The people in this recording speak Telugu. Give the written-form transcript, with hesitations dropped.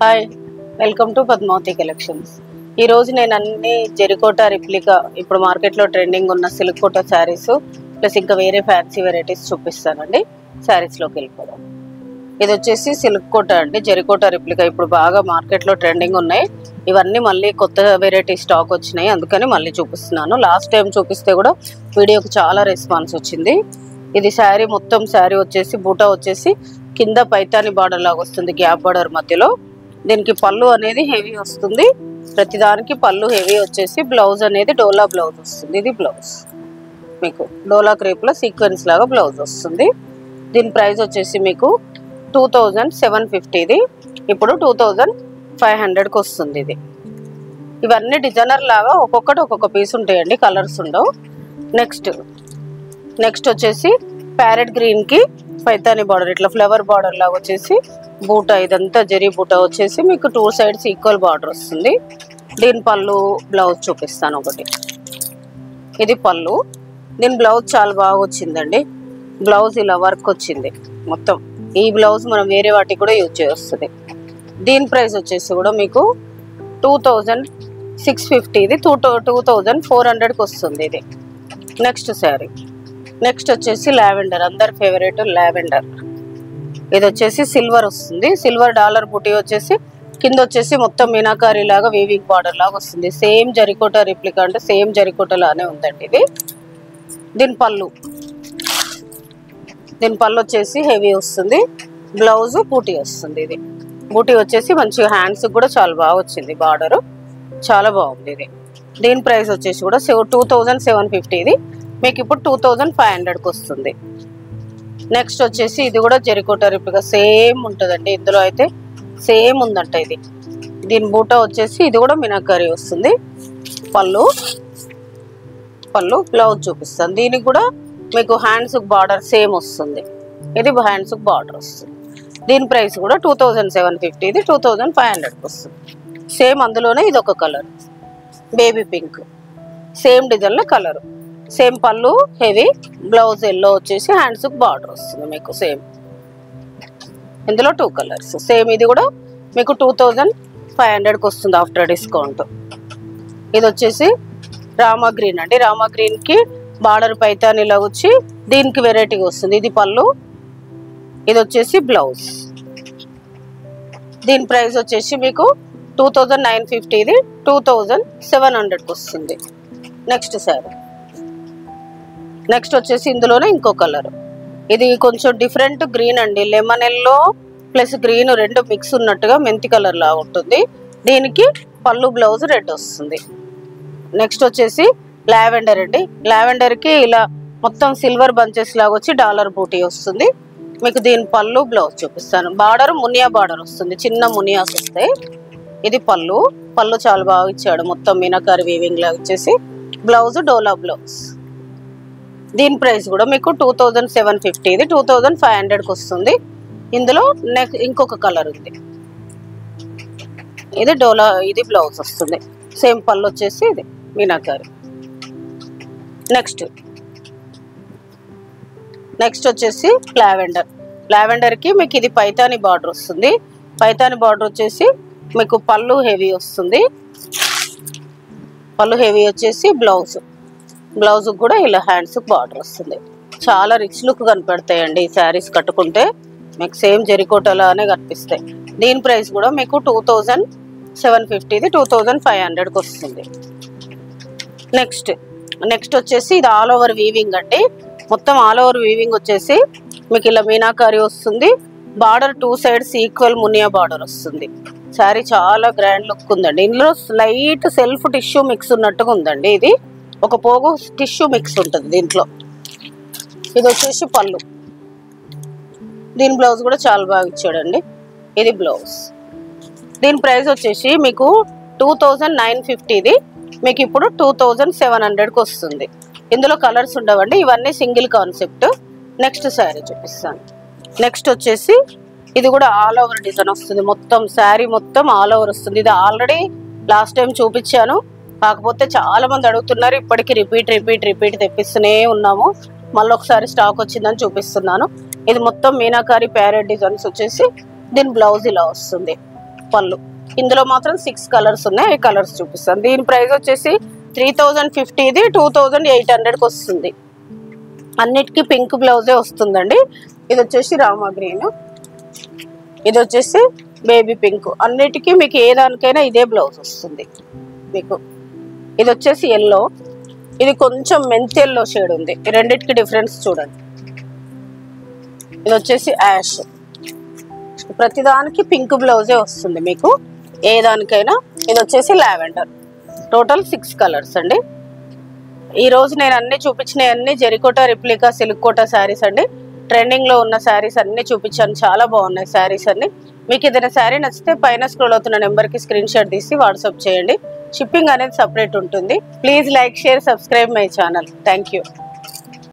Hi, welcome to Padmavati collections. ఈరోజు నేను అన్ని జెరికోటా రిప్లికా ఇప్పుడు మార్కెట్లో ట్రెండింగ్ ఉన్న సిల్క్ కోటా శారీస్ ప్లస్ ఇంకా వేరే ఫ్యాన్సీ వెరైటీస్ చూపిస్తానండి. శారీస్లోకి వెళ్ళిపోదాం. ఇది వచ్చేసి సిల్క్ కోటా అండి, జెరికోటా రిప్లికా ఇప్పుడు బాగా మార్కెట్లో ట్రెండింగ్ ఉన్నాయి. ఇవన్నీ మళ్ళీ కొత్త వెరైటీ స్టాక్ వచ్చినాయి, అందుకని మళ్ళీ చూపిస్తున్నాను. లాస్ట్ టైం చూపిస్తే కూడా వీడియోకి చాలా రెస్పాన్స్ వచ్చింది. ఇది శారీ మొత్తం శారీ వచ్చేసి బూటా వచ్చేసి కింద పైతాని బార్డర్ లాగా వస్తుంది, గ్యాప్ బార్డర్ మధ్యలో. దీనికి పళ్ళు అనేది హెవీ వస్తుంది, ప్రతిదానికి పళ్ళు హెవీ వచ్చేసి బ్లౌజ్ అనేది డోలా బ్లౌజ్ వస్తుంది. ఇది బ్లౌజ్ మీకు డోలా క్రేప్లో సీక్వెన్స్ లాగా బ్లౌజ్ వస్తుంది. దీని ప్రైస్ వచ్చేసి మీకు 2750. ఇది ఇప్పుడు 2500కి వస్తుంది. ఇది ఇవన్నీ డిజైనర్ లాగా ఒక్కొక్కటి ఒక్కొక్క పీస్ ఉంటాయండి, కలర్స్ ఉండవు. నెక్స్ట్ వచ్చేసి ప్యారెట్ గ్రీన్కి పైతాని బార్డర్ ఇట్లా ఫ్లవర్ బార్డర్ లాగా వచ్చేసి బూటా, ఇదంతా జరీ బూటా వచ్చేసి మీకు 2 సైడ్స్ ఈక్వల్ బార్డర్ వస్తుంది. దీని పళ్ళు బ్లౌజ్ చూపిస్తాను ఒకటి. ఇది పళ్ళు, దీని బ్లౌజ్ చాలా బాగా వచ్చిందండి. బ్లౌజ్ ఇలా వర్క్ వచ్చింది మొత్తం. ఈ బ్లౌజ్ మనం వేరే వాటికి కూడా యూజ్ చేయొస్తుంది. దీని ప్రైస్ వచ్చేసి కూడా మీకు 2650. ఇది 2400కి వస్తుంది. ఇది నెక్స్ట్ శారీ. నెక్స్ట్ వచ్చేసి లావెండర్, అందరి ఫేవరెట్ లావెండర్. ఇది వచ్చేసి సిల్వర్ వస్తుంది, సిల్వర్ డాలర్ బుటీ వచ్చేసి కింద వచ్చేసి మొత్తం మీనాకారి లాగా వీవింగ్ బార్డర్ లాగా వస్తుంది. సేమ్ జెరికోటా రిప్లికా అంటే సేమ్ జెరికోటా లానే ఉందండి ఇది. దీని పళ్ళు వచ్చేసి హెవీ వస్తుంది, బ్లౌజ్ బూటీ వస్తుంది. ఇది బూటీ వచ్చేసి మంచిగా హ్యాండ్స్ కూడా చాలా బాగా వచ్చింది, బార్డర్ చాలా బాగుంది. ఇది దీని ప్రైస్ వచ్చేసి కూడా 2750. ఇది మీకు ఇప్పుడు 2500కి వస్తుంది. నెక్స్ట్ వచ్చేసి ఇది కూడా జెరికోటా రిప్లికా సేమ్ ఉంటుందండి, ఇందులో అయితే సేమ్ ఉందంట ఇది. దీని బూటా వచ్చేసి ఇది కూడా మీనాకారి వస్తుంది. పళ్ళు బ్లౌజ్ చూపిస్తాను. దీనికి కూడా మీకు హ్యాండ్స్ బార్డర్ సేమ్ వస్తుంది. ఇది హ్యాండ్స్ బార్డర్ వస్తుంది. దీని ప్రైస్ కూడా 2750. ఇది 2500కి వస్తుంది. సేమ్ అందులోనే ఇది ఒక కలర్ బేబీ పింక్, సేమ్ డిజైన్లో కలర్, సేమ్ పళ్ళు హెవీ, బ్లౌజ్ ఎల్లో వచ్చేసి హ్యాండ్స్ బార్డర్ వస్తుంది మీకు సేమ్. ఇందులో 2 కలర్స్ సేమ్. ఇది కూడా మీకు 2500కి వస్తుంది ఆఫ్టర్ డిస్కౌంట్. ఇది వచ్చేసి రామా గ్రీన్ అండి, రామా గ్రీన్కి బార్డర్ పైతానిలా వచ్చి దీనికి వెరైటీగా వస్తుంది. ఇది పళ్ళు, ఇది వచ్చేసి బ్లౌజ్. దీని ప్రైస్ వచ్చేసి మీకు 2950. ఇది 2700కి వస్తుంది. నెక్స్ట్ శారీ. నెక్స్ట్ వచ్చేసి ఇందులోనే ఇంకో కలర్, ఇది కొంచెం డిఫరెంట్ గ్రీన్ అండి, లెమన్ ఎల్లో ప్లస్ గ్రీన్ రెండు మిక్స్ ఉన్నట్టుగా మెంతి కలర్ లా ఉంటుంది. దీనికి పళ్ళు బ్లౌజ్ రెడ్ వస్తుంది. నెక్స్ట్ వచ్చేసి లావెండర్ అండి, లావెండర్కి ఇలా మొత్తం సిల్వర్ బంచెస్ లాగా వచ్చి డాలర్ బూటీ వస్తుంది మీకు. దీని పళ్ళు బ్లౌజ్ చూపిస్తాను. బార్డర్ మునియా బార్డర్ వస్తుంది, చిన్న మునియాస్ వస్తాయి. ఇది పళ్ళు చాలా బాగా ఇచ్చాడు, మొత్తం మీనాకారి వీవింగ్ లాగా వచ్చేసి బ్లౌజ్ డోలా బ్లౌజ్. దీని ప్రైస్ కూడా మీకు 2750. ఇది 2500కి వస్తుంది. ఇందులో ఇంకొక కలర్ ఉంది, ఇది డోలా, ఇది బ్లౌజ్ వస్తుంది. సేమ్ పళ్ళు వచ్చేసి ఇది మీనాకారి. నెక్స్ట్ వచ్చేసి లావెండర్కి మీకు ఇది పైతాని బార్డర్ వస్తుంది. పైతాని బార్డర్ వచ్చేసి మీకు పళ్ళు హెవీ వస్తుంది. పళ్ళు హెవీ వచ్చేసి బ్లౌజ్ కూడా ఇలా హ్యాండ్స్ బార్డర్ వస్తుంది. చాలా రిచ్ లుక్ కనపడతాయండి ఈ శారీస్ కట్టుకుంటే, మీకు సేమ్ జెరికోటాలానే కనిపిస్తాయి. దీని ప్రైస్ కూడా మీకు 2750. ఇది 2500కి వస్తుంది. నెక్స్ట్ వచ్చేసి ఇది ఆల్ ఓవర్ వీవింగ్ అండి, మొత్తం ఆల్ ఓవర్ వీవింగ్ వచ్చేసి మీకు ఇలా మీనాకారి వస్తుంది. Border 2 sides equal Muniya border వస్తుంది. శారీ చాలా గ్రాండ్ లుక్ ఉందండి. ఇందులో లైట్ సెల్ఫ్ టిష్యూ మిక్స్ ఉన్నట్టుగా ఉందండి. ఇది ఒక పోగు టిష్యూ మిక్స్ ఉంటుంది దీంట్లో. ఇది వచ్చేసి పళ్ళు, దీని బ్లౌజ్ కూడా చాలా బాగా ఇచ్చాడండి. ఇది బ్లౌజ్. దీని ప్రైస్ వచ్చేసి మీకు 2950. ఇది మీకు ఇప్పుడు 2700కి వస్తుంది. ఇందులో కలర్స్ ఉండవండి, ఇవన్నీ సింగిల్ కాన్సెప్ట్. నెక్స్ట్ శారీ చూపిస్తాను. నెక్స్ట్ వచ్చేసి ఇది కూడా ఆల్ ఓవర్ డిజైన్ వస్తుంది, మొత్తం శారీ మొత్తం ఆల్ ఓవర్ వస్తుంది. ఇది ఆల్రెడీ లాస్ట్ టైం చూపించాను, కాకపోతే చాలా మంది అడుగుతున్నారు. ఇప్పటికీ రిపీట్ తెప్పిస్తూనే ఉన్నాము. మళ్ళీ ఒకసారి స్టాక్ వచ్చిందని చూపిస్తున్నాను. ఇది మొత్తం మీనాకారి ప్యారెట్ డిజైన్స్ వచ్చేసి దీని బ్లౌజ్ ఇలా వస్తుంది. పళ్ళు. ఇందులో మాత్రం 6 కలర్స్ ఉన్నాయి. ఈ కలర్స్ చూపిస్తాను. దీని ప్రైస్ వచ్చేసి 3050, ఇది 2800కి వస్తుంది. అన్నిటికీ పింక్ బ్లౌజే వస్తుందండి. ఇది వచ్చేసి రామా గ్రీన్, ఇది వచ్చేసి బేబీ పింక్. అన్నిటికీ మీకు ఏ దానికైనా ఇదే బ్లౌజ్ వస్తుంది మీకు. ఇది వచ్చేసి ఎల్లో, ఇది కొంచెం మెంతి ఎల్లో షేడ్ ఉంది. ఈ రెండింటికి డిఫరెన్స్ చూడండి. ఇది వచ్చేసి యాష్. ప్రతిదానికి పింక్ బ్లౌజే వస్తుంది మీకు ఏ దానికైనా. ఇది వచ్చేసి లావెండర్. టోటల్ 6 కలర్స్ అండి. ఈ రోజు నేను అన్ని చూపించినవన్నీ జెరికోటా రిప్లికా సిల్క్ కోటా శారీస్ అండి. ట్రెండింగ్ లో ఉన్న శారీస్ అన్ని చూపించాను. చాలా బాగున్నాయి శారీస్ అన్ని. మీకు ఏదైనా శారీ నచ్చితే పైన స్క్రోల్ అవుతున్న నెంబర్కి స్క్రీన్ షాట్ తీసి వాట్సాప్ చేయండి. షిప్పింగ్ అనేది సపరేట్ ఉంటుంది. Please like, share, subscribe my channel. Thank you.